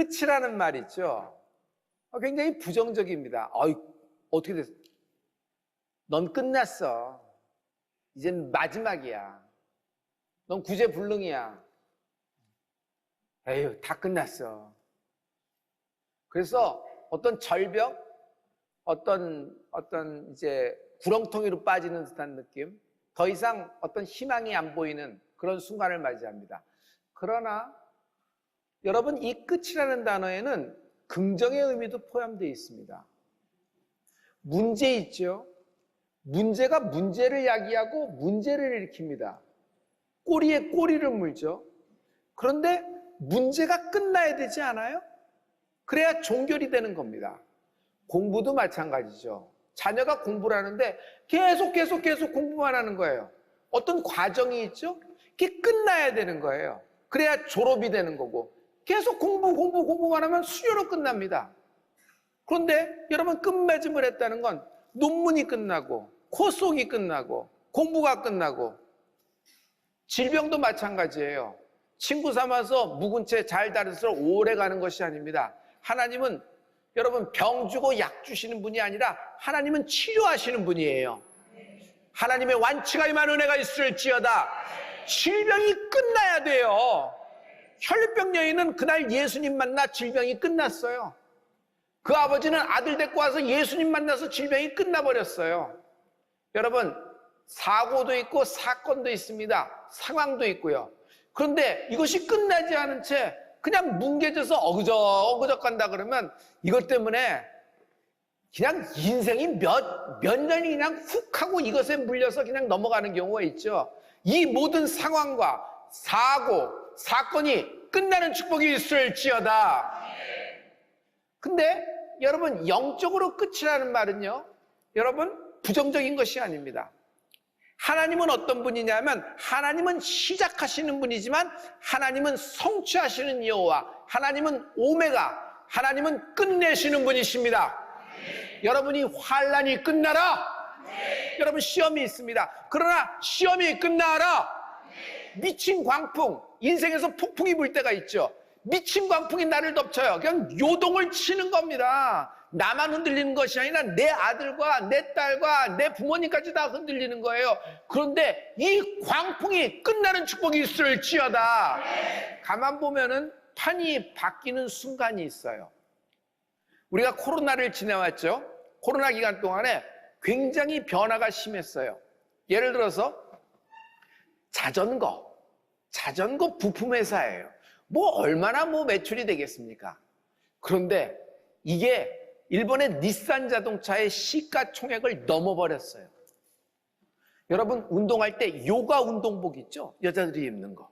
끝이라는 말 있죠. 굉장히 부정적입니다. 어떻게 됐어? 넌 끝났어. 이젠 마지막이야. 넌 구제불능이야. 에휴, 다 끝났어. 그래서 어떤 절벽, 어떤 이제 구렁텅이로 빠지는 듯한 느낌, 더 이상 어떤 희망이 안 보이는 그런 순간을 맞이합니다. 그러나 여러분, 이 끝이라는 단어에는 긍정의 의미도 포함되어 있습니다. 문제 있죠. 문제가 문제를 야기하고 문제를 일으킵니다. 꼬리에 꼬리를 물죠. 그런데 문제가 끝나야 되지 않아요? 그래야 종결이 되는 겁니다. 공부도 마찬가지죠. 자녀가 공부를 하는데 계속 공부만 하는 거예요. 어떤 과정이 있죠? 그게 끝나야 되는 거예요. 그래야 졸업이 되는 거고, 계속 공부만 하면 수료로 끝납니다. 그런데 여러분, 끝맺음을 했다는 건 논문이 끝나고 코송이 끝나고 공부가 끝나고, 질병도 마찬가지예요. 친구 삼아서 묵은 채 잘 다를수록 오래 가는 것이 아닙니다. 하나님은 여러분, 병 주고 약 주시는 분이 아니라 하나님은 치료하시는 분이에요. 하나님의 완치가 임한 은혜가 있을지어다. 질병이 끝나야 돼요. 혈병 여인은 그날 예수님 만나 질병이 끝났어요. 그 아버지는 아들 데리고 와서 예수님 만나서 질병이 끝나버렸어요. 여러분, 사고도 있고 사건도 있습니다. 상황도 있고요. 그런데 이것이 끝나지 않은 채 그냥 뭉개져서 어그적 간다 그러면 이것 때문에 그냥 인생이 몇 년이 그냥 훅 하고 이것에 물려서 그냥 넘어가는 경우가 있죠. 이 모든 상황과 사고, 사건이 끝나는 축복이 있을지어다. 근데 여러분, 영적으로 끝이라는 말은요, 여러분, 부정적인 것이 아닙니다. 하나님은 어떤 분이냐면, 하나님은 시작하시는 분이지만 하나님은 성취하시는 여호와, 하나님은 오메가, 하나님은 끝내시는 분이십니다. 여러분이 환난이 끝나라. 여러분, 시험이 있습니다. 그러나 시험이 끝나라. 미친 광풍, 인생에서 폭풍이 불 때가 있죠. 미친 광풍이 나를 덮쳐요. 그냥 요동을 치는 겁니다. 나만 흔들리는 것이 아니라 내 아들과 내 딸과 내 부모님까지 다 흔들리는 거예요. 그런데 이 광풍이 끝나는 축복이 있을지어다. 가만 보면은 판이 바뀌는 순간이 있어요. 우리가 코로나를 지내왔죠. 코로나 기간 동안에 굉장히 변화가 심했어요. 예를 들어서 자전거 부품 회사예요. 얼마나 매출이 되겠습니까? 그런데 이게 일본의 닛산 자동차의 시가총액을 넘어버렸어요. 여러분, 운동할 때 요가 운동복 있죠? 여자들이 입는 거.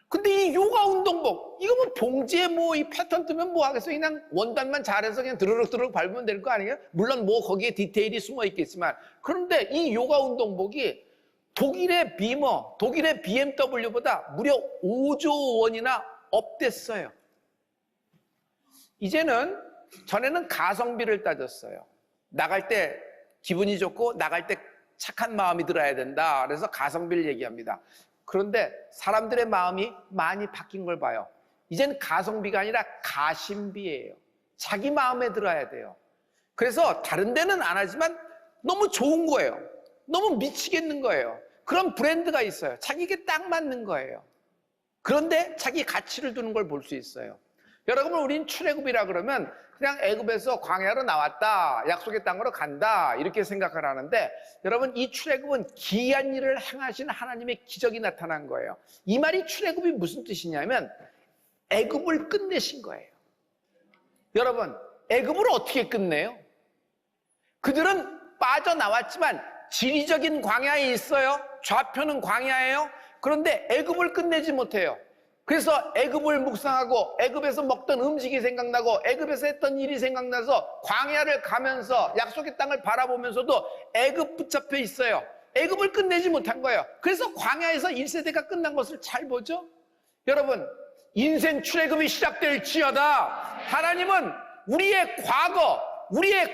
근데 이 요가 운동복, 이거 봉지에 이 패턴 뜨면 하겠어요? 그냥 원단만 잘해서 그냥 드르륵 밟으면 될 거 아니에요? 물론 거기에 디테일이 숨어 있겠지만. 그런데 이 요가 운동복이 독일의 비머, 독일의 BMW보다 무려 5조 원이나 업됐어요. 전에는 가성비를 따졌어요. 나갈 때 기분이 좋고 나갈 때 착한 마음이 들어야 된다. 그래서 가성비를 얘기합니다. 그런데 사람들의 마음이 많이 바뀐 걸 봐요. 이젠 가성비가 아니라 가심비예요. 자기 마음에 들어야 돼요. 그래서 다른 데는 안 하지만 너무 좋은 거예요. 너무 미치겠는 거예요. 그런 브랜드가 있어요. 자기에게 딱 맞는 거예요. 그런데 자기 가치를 두는 걸 볼 수 있어요. 여러분, 우린 출애굽이라 그러면 그냥 애굽에서 광야로 나왔다, 약속의 땅으로 간다, 이렇게 생각을 하는데, 여러분, 이 출애굽은 기이한 일을 행하신 하나님의 기적이 나타난 거예요. 이 말이 출애굽이 무슨 뜻이냐면 애굽을 끝내신 거예요. 여러분, 애굽을 어떻게 끝내요? 그들은 빠져나왔지만 지리적인 광야에 있어요. 좌표는 광야예요. 그런데 애굽을 끝내지 못해요. 그래서 애굽을 묵상하고 애굽에서 먹던 음식이 생각나고 애굽에서 했던 일이 생각나서 광야를 가면서 약속의 땅을 바라보면서도 애굽 붙잡혀 있어요. 애굽을 끝내지 못한 거예요. 그래서 광야에서 1세대가 끝난 것을 잘 보죠. 여러분, 인생 출애굽이 시작될지어다. 하나님은 우리의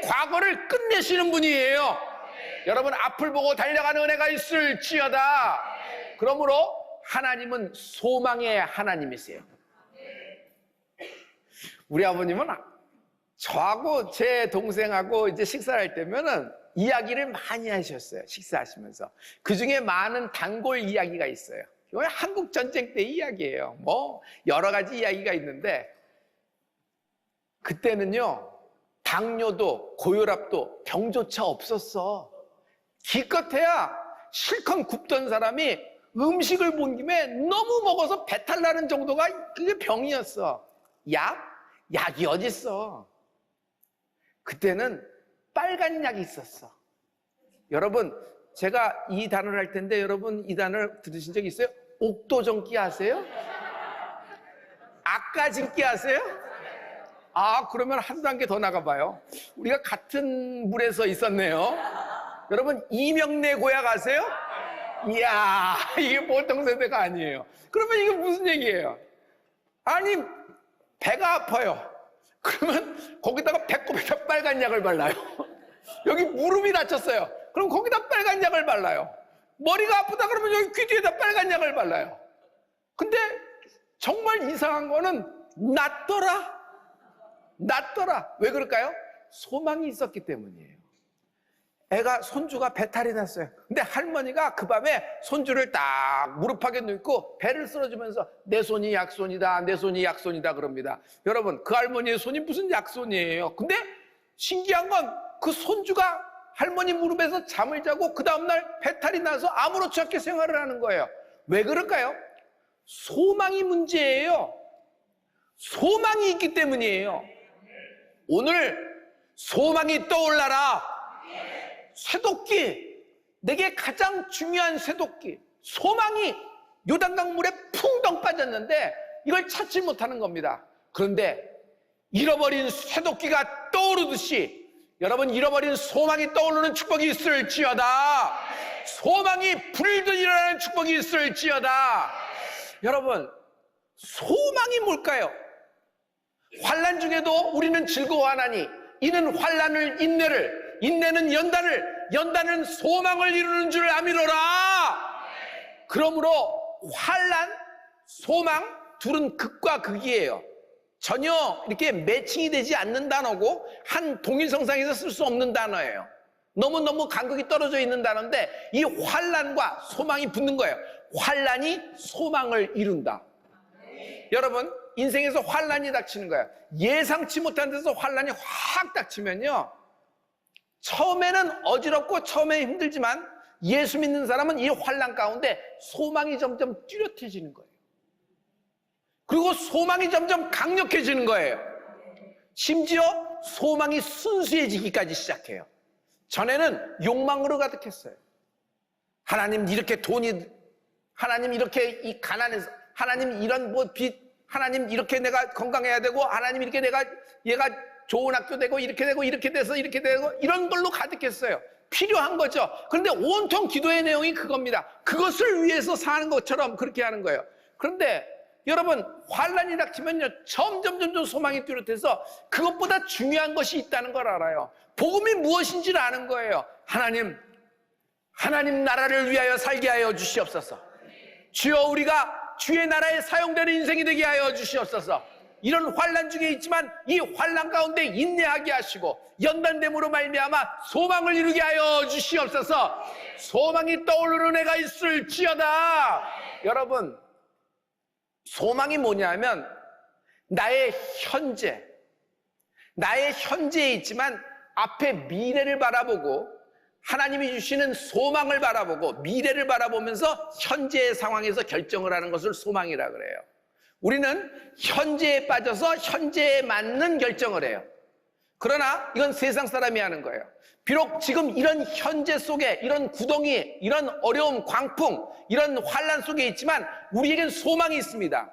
과거를 끝내시는 분이에요. 여러분, 앞을 보고 달려가는 은혜가 있을지어다. 그러므로 하나님은 소망의 하나님이세요. 우리 아버님은 저하고 제 동생하고 이제 식사를 할 때면은 이야기를 많이 하셨어요. 식사하시면서. 그 중에 많은 단골 이야기가 있어요. 이건 한국 전쟁 때 이야기예요. 뭐 여러 가지 이야기가 있는데, 그때는요 당뇨도 고혈압도 병조차 없었어. 기껏해야 실컷 굽던 사람이 음식을 본 김에 너무 먹어서 배탈 나는 정도가 그게 병이었어. 약이 어딨어. 그때는 빨간 약이 있었어. 여러분, 제가 이 단어를 할 텐데 여러분 이 단어를 들으신 적 있어요? 옥도정기 아세요? 악가진기 아세요? 그러면 한 단계 더 나가봐요. 우리가 같은 물에서 있었네요. 여러분, 이명래 고약 아세요? 이야, 이게 보통 세대가 아니에요. 그러면 이게 무슨 얘기예요? 아니, 배가 아파요. 그러면 거기다가 배꼽에다 빨간 약을 발라요. 여기 무릎이 다쳤어요. 그럼 거기다 빨간 약을 발라요. 머리가 아프다 그러면 여기 귀 뒤에다 빨간 약을 발라요. 근데 정말 이상한 거는 낫더라. 왜 그럴까요? 소망이 있었기 때문이에요. 손주가 배탈이 났어요. 근데 할머니가 그 밤에 손주를 딱 무릎팍에 눕고 배를 쓸어주면서 내 손이 약손이다, 내 손이 약손이다 그럽니다. 여러분, 그 할머니의 손이 무슨 약손이에요? 근데 신기한 건 그 손주가 할머니 무릎에서 잠을 자고 그 다음날 배탈이 나서 아무렇지 않게 생활을 하는 거예요. 왜 그럴까요? 소망이 문제예요. 소망이 있기 때문이에요. 오늘 소망이 떠올라라. 쇠도끼, 내게 가장 중요한 쇠도끼, 소망이 요단강 물에 풍덩 빠졌는데 이걸 찾지 못하는 겁니다. 그런데 잃어버린 쇠도끼가 떠오르듯이 여러분, 잃어버린 소망이 떠오르는 축복이 있을지어다. 소망이 불도 일어나는 축복이 있을지어다. 여러분, 소망이 뭘까요? 환난 중에도 우리는 즐거워하나니 이는 환난을 인내는 연단은 소망을 이루는 줄 아미로라. 그러므로 환난, 소망 둘은 극과 극이에요. 전혀 이렇게 매칭이 되지 않는 단어고 한 동일성상에서 쓸 수 없는 단어예요. 너무너무 간극이 떨어져 있는 단어인데 이 환난과 소망이 붙는 거예요. 환난이 소망을 이룬다. 여러분, 인생에서 환난이 닥치는 거예요. 예상치 못한 데서 환난이 확 닥치면요, 처음에는 어지럽고 처음에 힘들지만 예수 믿는 사람은 이 환난 가운데 소망이 점점 뚜렷해지는 거예요. 그리고 소망이 점점 강력해지는 거예요. 심지어 소망이 순수해지기까지 시작해요. 전에는 욕망으로 가득했어요. 하나님 이렇게 하나님 이렇게 이 가난해서, 하나님 이런 빚, 하나님 이렇게 내가 건강해야 되고, 하나님 이렇게 얘가 좋은 학교 되고, 이렇게 되고, 이렇게 돼서 이렇게 되고, 이런 걸로 가득했어요. 필요한 거죠. 그런데 온통 기도의 내용이 그겁니다. 그것을 위해서 사는 것처럼 그렇게 하는 거예요. 그런데 여러분, 환난이 닥치면요, 점점 소망이 뚜렷해서 그것보다 중요한 것이 있다는 걸 알아요. 복음이 무엇인지를 아는 거예요. 하나님 나라를 위하여 살게 하여 주시옵소서. 주여, 우리가 주의 나라에 사용되는 인생이 되게 하여 주시옵소서. 이런 환난 중에 있지만 이 환난 가운데 인내하게 하시고 연단됨으로 말미암아 소망을 이루게 하여 주시옵소서. 소망이 떠오르는 애가 있을지어다. 여러분, 소망이 뭐냐면 나의 현재에 있지만 앞에 미래를 바라보고 하나님이 주시는 소망을 바라보고 미래를 바라보면서 현재의 상황에서 결정을 하는 것을 소망이라 그래요. 우리는 현재에 빠져서 현재에 맞는 결정을 해요. 그러나 이건 세상 사람이 하는 거예요. 비록 지금 이런 현재 속에 이런 구덩이, 이런 어려움, 광풍, 이런 환난 속에 있지만 우리에겐 소망이 있습니다.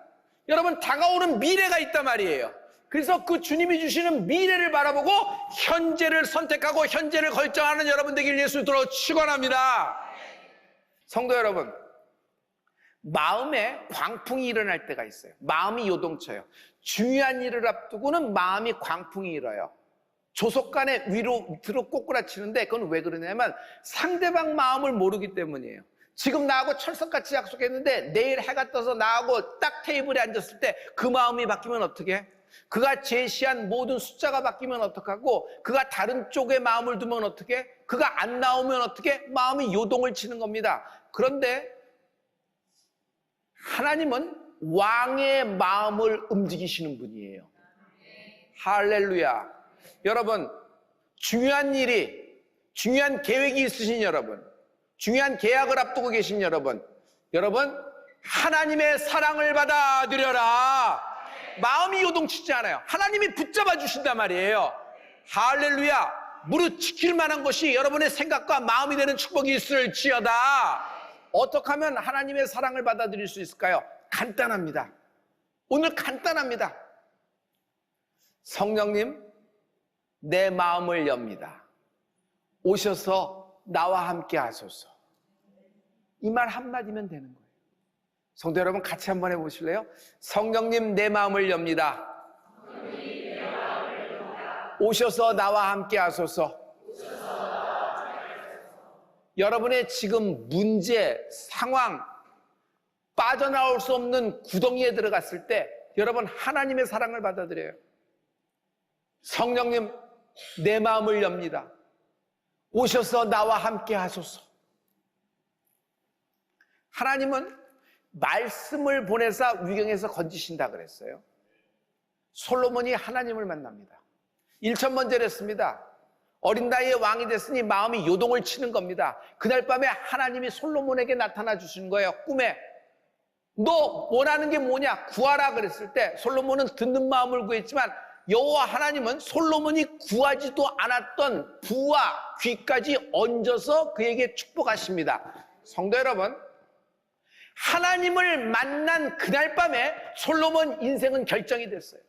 여러분, 다가오는 미래가 있단 말이에요. 그래서 그 주님이 주시는 미래를 바라보고 현재를 선택하고 현재를 결정하는 여러분 되길 예수로 축원합니다. 성도 여러분, 마음에 광풍이 일어날 때가 있어요. 마음이 요동쳐요. 중요한 일을 앞두고는 마음이 광풍이 일어요. 조속간에 위로 밑으로 꼬꾸라치는데 그건 왜 그러냐면 상대방 마음을 모르기 때문이에요. 지금 나하고 철석같이 약속했는데 내일 해가 떠서 나하고 딱 테이블에 앉았을 때 그 마음이 바뀌면 어떻게 해? 그가 제시한 모든 숫자가 바뀌면 어떡하고, 그가 다른 쪽에 마음을 두면 어떻게, 그가 안 나오면 어떻게, 마음이 요동을 치는 겁니다. 그런데 하나님은 왕의 마음을 움직이시는 분이에요. 할렐루야. 여러분, 중요한 일이, 중요한 계획이 있으신 여러분, 중요한 계약을 앞두고 계신 여러분, 하나님의 사랑을 받아들여라. 마음이 요동치지 않아요. 하나님이 붙잡아 주신단 말이에요. 할렐루야. 무릇 지킬 만한 것이 여러분의 생각과 마음이 되는 축복이 있을지어다. 어떻게 하면 하나님의 사랑을 받아들일 수 있을까요? 간단합니다. 오늘 간단합니다. 성령님, 내 마음을 엽니다. 오셔서 나와 함께 하소서. 이 말 한마디면 되는 거예요. 성도 여러분, 같이 한번 해보실래요? 성령님, 내 마음을 엽니다. 오셔서 나와 함께 하소서. 여러분의 지금 문제, 상황, 빠져나올 수 없는 구덩이에 들어갔을 때 여러분, 하나님의 사랑을 받아들여요. 성령님, 내 마음을 엽니다. 오셔서 나와 함께 하소서. 하나님은 말씀을 보내사 위경에서 건지신다 그랬어요. 솔로몬이 하나님을 만납니다. 1000번째를 했습니다. 어린 나이에 왕이 됐으니 마음이 요동을 치는 겁니다. 그날 밤에 하나님이 솔로몬에게 나타나 주신 거예요. 꿈에. 너 원하는 게 뭐냐? 구하라 그랬을 때 솔로몬은 듣는 마음을 구했지만 여호와 하나님은 솔로몬이 구하지도 않았던 부와 귀까지 얹어서 그에게 축복하십니다. 성도 여러분, 하나님을 만난 그날 밤에 솔로몬 인생은 결정이 됐어요.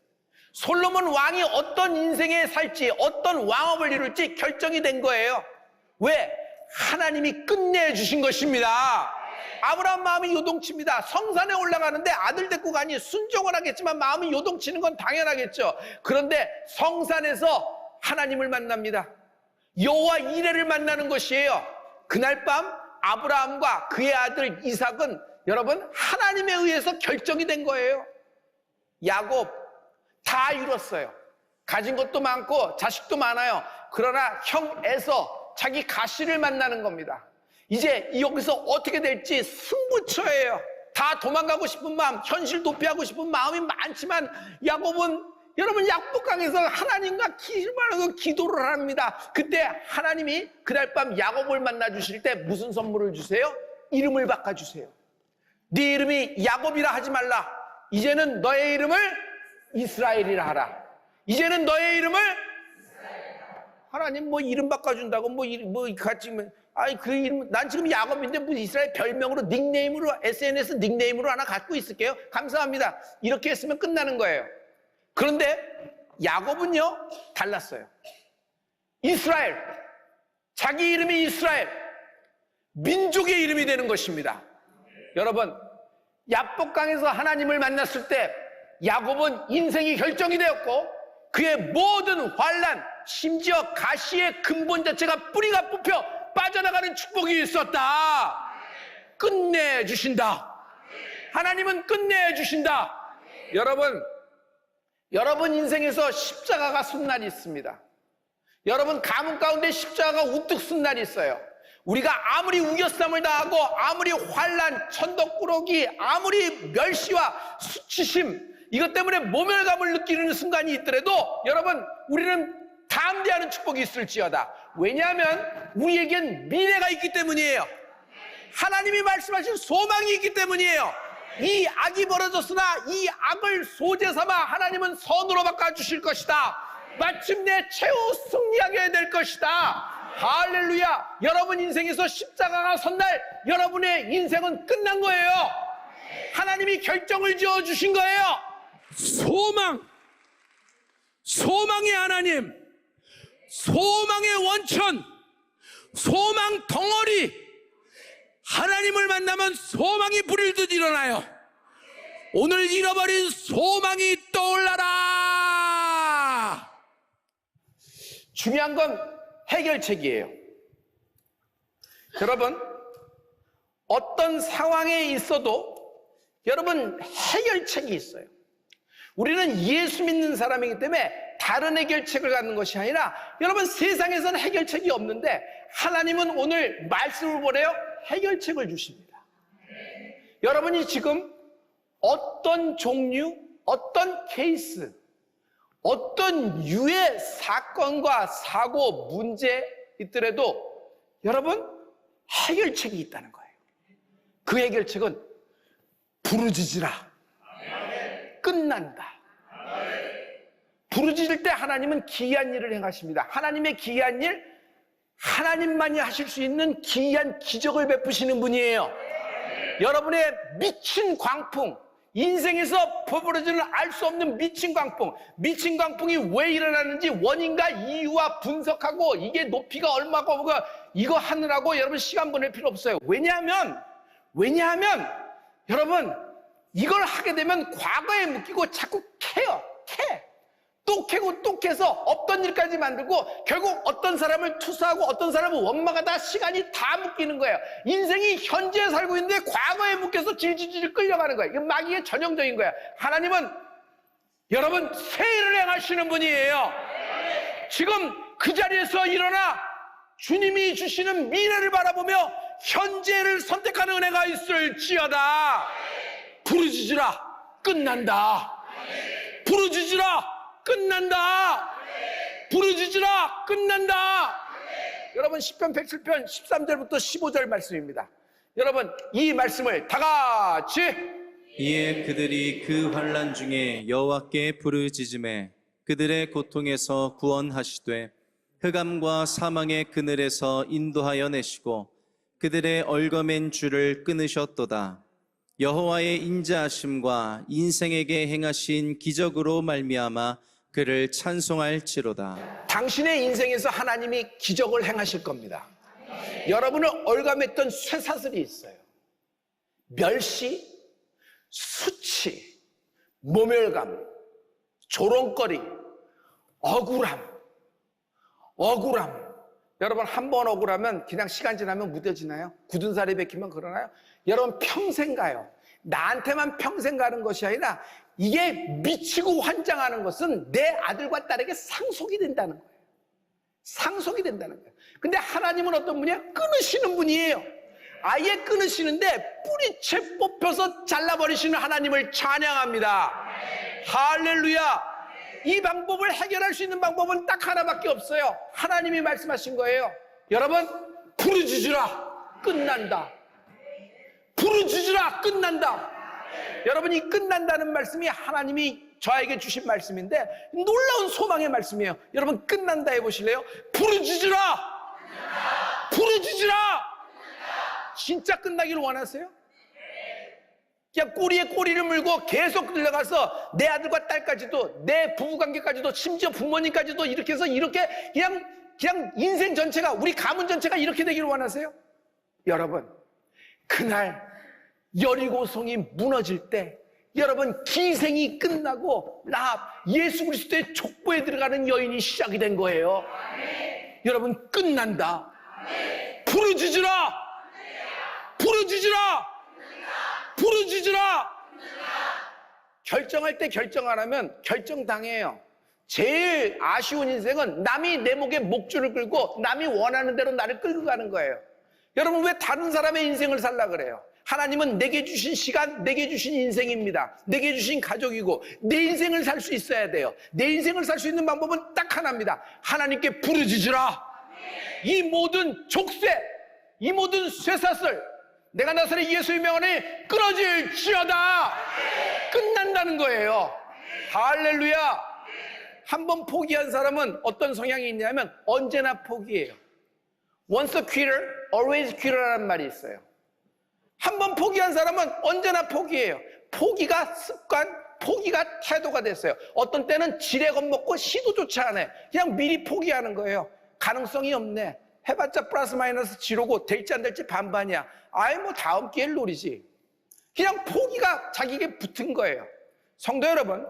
솔로몬 왕이 어떤 인생에 살지, 어떤 왕업을 이룰지 결정이 된 거예요. 왜? 하나님이 끝내주신 것입니다. 아브라함 마음이 요동칩니다. 성산에 올라가는데 아들 데리고 가니 순종을 하겠지만 마음이 요동치는 건 당연하겠죠. 그런데 성산에서 하나님을 만납니다. 여호와 이레를 만나는 것이에요. 그날 밤 아브라함과 그의 아들 이삭은 여러분, 하나님에 의해서 결정이 된 거예요. 야곱 다 이뤘어요. 가진 것도 많고 자식도 많아요. 그러나 형 에서 자기 가시를 만나는 겁니다. 이제 여기서 어떻게 될지 승부처예요. 다 도망가고 싶은 마음, 현실 도피하고 싶은 마음이 많지만 야곱은 여러분 약복강에서 하나님과 기도를 합니다. 그때 하나님이 그날 밤 야곱을 만나 주실 때 무슨 선물을 주세요? 이름을 바꿔주세요. 네 이름이 야곱이라 하지 말라. 이제는 너의 이름을 이스라엘이라 하라. 이제는 너의 이름을 하나님 뭐 이름 바꿔준다고 뭐 같이 아니 그 이름 난 지금 야곱인데 뭐 이스라엘 별명으로 닉네임으로 SNS 닉네임으로 하나 갖고 있을게요. 감사합니다. 이렇게 했으면 끝나는 거예요. 그런데 야곱은요 달랐어요. 이스라엘, 자기 이름이 이스라엘, 민족의 이름이 되는 것입니다. 여러분, 야복강에서 하나님을 만났을 때 야곱은 인생이 결정이 되었고 그의 모든 환난, 심지어 가시의 근본 자체가 뿌리가 뽑혀 빠져나가는 축복이 있었다. 끝내주신다. 하나님은 끝내주신다. 여러분 인생에서 십자가가 쓴 날이 있습니다. 여러분 가문 가운데 십자가가 우뚝 쓴 날이 있어요. 우리가 아무리 우겨쌈을 당하고 아무리 환난, 천덕꾸러기, 아무리 멸시와 수치심 이것 때문에 모멸감을 느끼는 순간이 있더라도 여러분 우리는 담대하는 축복이 있을지어다. 왜냐하면 우리에겐 미래가 있기 때문이에요. 하나님이 말씀하신 소망이 있기 때문이에요. 이 악이 벌어졌으나 이 악을 소재 삼아 하나님은 선으로 바꿔주실 것이다. 마침내 최후 승리하게 될 것이다. 할렐루야. 여러분 인생에서 십자가가 선 날 여러분의 인생은 끝난 거예요. 하나님이 결정을 지어주신 거예요. 소망의 하나님, 소망의 원천, 소망 덩어리. 하나님을 만나면 소망이 불일듯 일어나요. 오늘 잃어버린 소망이 떠올라라. 중요한 건 해결책이에요. 여러분, 어떤 상황에 있어도 여러분 해결책이 있어요. 우리는 예수 믿는 사람이기 때문에 다른 해결책을 갖는 것이 아니라, 여러분, 세상에서는 해결책이 없는데 하나님은 오늘 말씀을 보내요 해결책을 주십니다. 여러분이 지금 어떤 종류, 어떤 케이스, 어떤 유의 사건과 사고, 문제 있더라도 여러분 해결책이 있다는 거예요. 그 해결책은 부르짖으라. 끝난다. 부르짖을 때 하나님은 기이한 일을 행하십니다. 하나님의 기이한 일, 하나님만이 하실 수 있는 기이한 기적을 베푸시는 분이에요. 여러분의 미친 광풍, 인생에서 벌어지는 알 수 없는 미친 광풍이 왜 일어나는지 원인과 이유와 분석하고 이게 높이가 얼마고 이거 하느라고 여러분 시간 보낼 필요 없어요. 왜냐하면 여러분 이걸 하게 되면 과거에 묶이고 자꾸 또 캐고 또 캐서 없던 일까지 만들고 결국 어떤 사람을 투사하고 어떤 사람을 원망하다 시간이 다 묶이는 거예요. 인생이 현재에 살고 있는데 과거에 묶여서 질질질 끌려가는 거예요. 이건 마귀의 전형적인 거예요. 하나님은 여러분 새 일을 행하시는 분이에요. 지금 그 자리에서 일어나 주님이 주시는 미래를 바라보며 현재를 선택하는 은혜가 있을지어다. 부르짖으라. 끝난다. 부르짖으라. 끝난다. 부르짖으라. 끝난다. 여러분 시편 107편 13절부터 15절 말씀입니다. 여러분 이 말씀을 다 같이. 이에 그들이 그 환난 중에 여호와께 부르짖음에 그들의 고통에서 구원하시되 흑암과 사망의 그늘에서 인도하여 내시고 그들의 얽어맨 줄을 끊으셨도다. 여호와의 인자하심과 인생에게 행하신 기적으로 말미암아 그를 찬송할지로다. 당신의 인생에서 하나님이 기적을 행하실 겁니다. 여러분을 얽어맸던 쇠사슬이 있어요. 멸시, 수치, 모멸감, 조롱거리, 억울함. 여러분 한 번 억울하면 그냥 시간 지나면 무뎌지나요? 굳은 살이 bek히면 그러나요? 여러분 평생 가요. 나한테만 평생 가는 것이 아니라 이게 미치고 환장하는 것은 내 아들과 딸에게 상속이 된다는 거예요. 상속이 된다는 거예요. 근데 하나님은 어떤 분이에요? 끊으시는 분이에요. 아예 끊으시는데 뿌리채 뽑혀서 잘라버리시는 하나님을 찬양합니다. 할렐루야. 이 방법을 해결할 수 있는 방법은 딱 하나밖에 없어요. 하나님이 말씀하신 거예요. 여러분 부르짖으라. 끝난다. 부르짖으라. 끝난다. 여러분 이 끝난다는 말씀이 하나님이 저에게 주신 말씀인데 놀라운 소망의 말씀이에요. 여러분 끝난다 해보실래요? 부르짖으라. 부르짖으라. 진짜 끝나기를 원하세요? 그냥 꼬리에 꼬리를 물고 계속 들려가서 내 아들과 딸까지도 내 부부관계까지도 심지어 부모님까지도 이렇게 해서 이렇게 그냥 인생 전체가 우리 가문 전체가 이렇게 되기를 원하세요? 여러분 그날 여리고성이 무너질 때 여러분 기생이 끝나고 라합 예수 그리스도의 족보에 들어가는 여인이 시작이 된 거예요. 여러분 끝난다. 부르짖으라. 부르짖으라. 부르짖으라. 결정할 때 결정 안 하면 결정당해요. 제일 아쉬운 인생은 남이 내 목에 목줄을 끌고 남이 원하는 대로 나를 끌고 가는 거예요. 여러분 왜 다른 사람의 인생을 살라 그래요? 하나님은 내게 주신 시간, 내게 주신 인생입니다. 내게 주신 가족이고 내 인생을 살 수 있어야 돼요. 내 인생을 살 수 있는 방법은 딱 하나입니다. 하나님께 부르짖으라. 이 모든 족쇄, 이 모든 쇠사슬 내가 나사렛 예수의 명 안에 끊어질지어다. 끝난다는 거예요. 할렐루야. 한번 포기한 사람은 어떤 성향이 있냐면 언제나 포기해요. Once a quitter, always quitter라는 말이 있어요. 한번 포기한 사람은 언제나 포기해요. 포기가 습관, 포기가 태도가 됐어요. 어떤 때는 지레 겁먹고 시도조차 안 해. 그냥 미리 포기하는 거예요. 가능성이 없네. 해봤자 플러스 마이너스 지로고 될지 안 될지 반반이야. 아이 뭐 다음 기회를 노리지. 그냥 포기가 자기에게 붙은 거예요. 성도 여러분,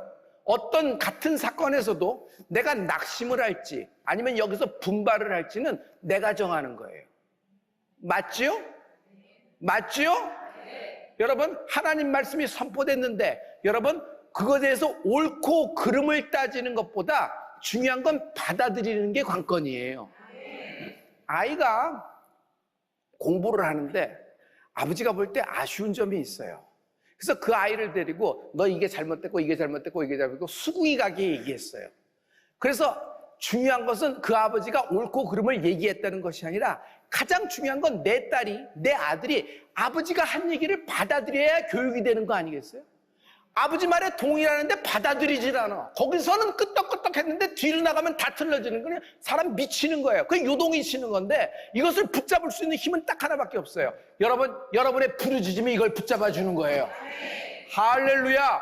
어떤 같은 사건에서도 내가 낙심을 할지 아니면 여기서 분발을 할지는 내가 정하는 거예요. 맞지요? 맞지요? 여러분 하나님 말씀이 선포됐는데 여러분 그것에 대해서 옳고 그름을 따지는 것보다 중요한 건 받아들이는 게 관건이에요. 아이가 공부를 하는데 아버지가 볼 때 아쉬운 점이 있어요. 그래서 그 아이를 데리고 너 이게 잘못됐고 이게 잘못됐고 이게 잘못됐고 수긍이 가게 얘기했어요. 그래서 중요한 것은 그 아버지가 옳고 그름을 얘기했다는 것이 아니라 가장 중요한 건 내 딸이, 내 아들이 아버지가 한 얘기를 받아들여야 교육이 되는 거 아니겠어요? 아버지 말에 동의하는데 받아들이질 않아. 거기서는 끄떡끄떡 했는데 뒤로 나가면 다 틀려지는 거예요. 사람 미치는 거예요. 그게 요동이 치는 건데 이것을 붙잡을 수 있는 힘은 딱 하나밖에 없어요. 여러분의 부르짖음이 이걸 붙잡아 주는 거예요. 할렐루야.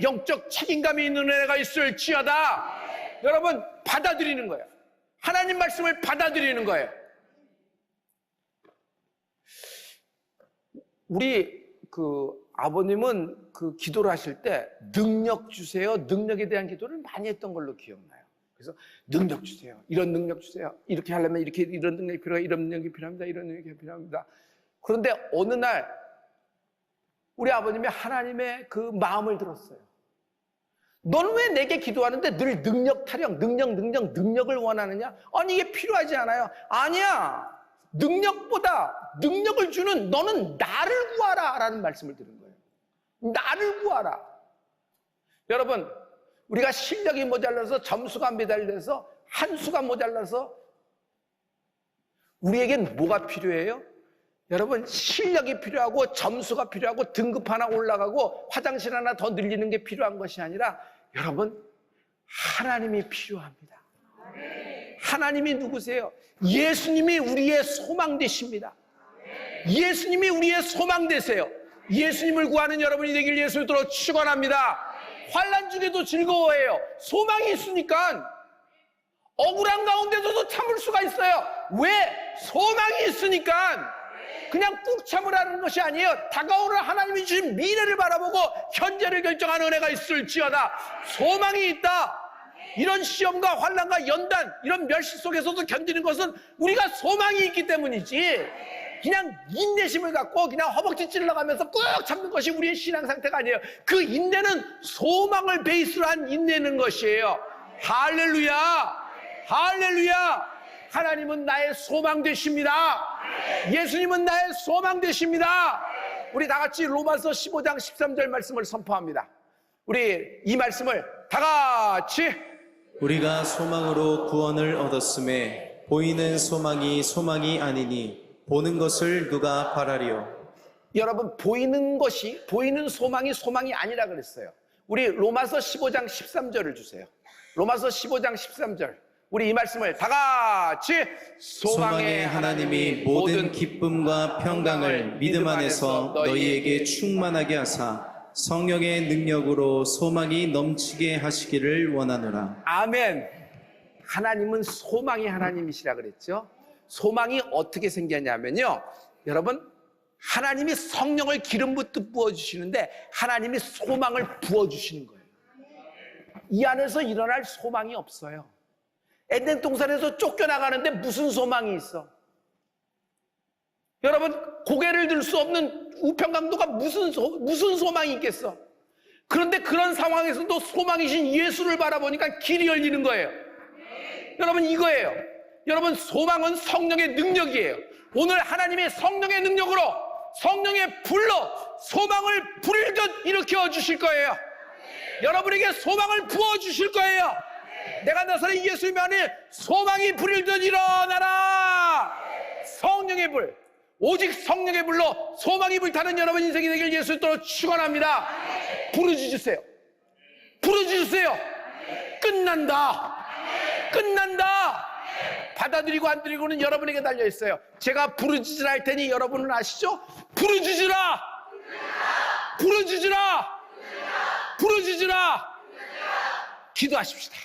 영적 책임감이 있는 애가 있을지어다. 여러분 받아들이는 거예요. 하나님 말씀을 받아들이는 거예요. 우리 아버님은 기도를 하실 때 능력 주세요. 능력에 대한 기도를 많이 했던 걸로 기억나요. 그래서 능력 주세요. 이런 능력 주세요. 이렇게 하려면 이런 능력이 필요해요. 이런 능력이 필요합니다. 이런 능력이 필요합니다. 그런데 어느 날 우리 아버님이 하나님의 그 마음을 들었어요. 너는 왜 내게 기도하는데 늘 능력 타령, 능력을 원하느냐? 아니 이게 필요하지 않아요. 아니야. 능력보다 능력을 주는 너는 나를 구하라 라는 말씀을 들은 거예요. 나를 구하라. 여러분 우리가 실력이 모자라서 점수가 매달려서 한 수가 모자라서 우리에겐 뭐가 필요해요? 여러분 실력이 필요하고 점수가 필요하고 등급 하나 올라가고 화장실 하나 더 늘리는 게 필요한 것이 아니라 여러분 하나님이 필요합니다. 하나님이 누구세요? 예수님이 우리의 소망 되십니다. 예수님이 우리의 소망 되세요. 예수님을 구하는 여러분이 되길 예수님으로 축원합니다. 환난 중에도 즐거워해요. 소망이 있으니까 억울한 가운데서도 참을 수가 있어요. 왜? 소망이 있으니까. 그냥 꾹 참으라는 것이 아니에요. 다가오는 하나님이 주신 미래를 바라보고 현재를 결정하는 은혜가 있을지어다. 소망이 있다. 이런 시험과 환난과 연단, 이런 멸시 속에서도 견디는 것은 우리가 소망이 있기 때문이지 그냥 인내심을 갖고 그냥 허벅지 찔러가면서 꾹 참는 것이 우리의 신앙 상태가 아니에요. 그 인내는 소망을 베이스로 한 인내는 것이에요. 할렐루야! 할렐루야! 하나님은 나의 소망 되십니다. 예수님은 나의 소망 되십니다. 우리 다 같이 로마서 15장 13절 말씀을 선포합니다. 우리 이 말씀을 다 같이 우리가 소망으로 구원을 얻었음에 보이는 소망이 아니니 보는 것을 누가 바라리요. 여러분 보이는 소망이 아니라 그랬어요. 우리 로마서 15장 13절을 주세요. 로마서 15장 13절 우리 이 말씀을 다 같이 소망의 하나님이 모든 기쁨과 평강을 믿음 안에서 너희에게 충만하게 하사 성령의 능력으로 소망이 넘치게 하시기를 원하노라. 아멘. 하나님은 소망의 하나님이시라 그랬죠. 소망이 어떻게 생겼냐면요, 여러분 하나님이 성령을 기름 붓듯 부어주시는데 하나님이 소망을 부어주시는 거예요. 이 안에서 일어날 소망이 없어요. 에덴 동산에서 쫓겨나가는데 무슨 소망이 있어? 여러분 고개를 들 수 없는 우편강도가 무슨 소망이 있겠어? 그런데 그런 상황에서도 소망이신 예수를 바라보니까 길이 열리는 거예요. 여러분 이거예요. 여러분 소망은 성령의 능력이에요. 오늘 하나님의 성령의 능력으로 성령의 불로 소망을 불일듯 일으켜 주실 거예요. 여러분에게 소망을 부어 주실 거예요. 내가 나사렛 예수님 안에 소망이 불일듯 일어나라. 성령의 불, 오직 성령의 불로 소망이 불타는 여러분 인생이 되길 예수님으로 축원합니다. 부르짖으세요. 부르짖으세요. 끝난다. 끝난다. 받아들이고 안 들이고는 여러분에게 달려있어요. 제가 부르짖으라 할 테니 여러분은 아시죠? 부르짖으라. 부르짖으라. 부르짖으라. 기도하십시다.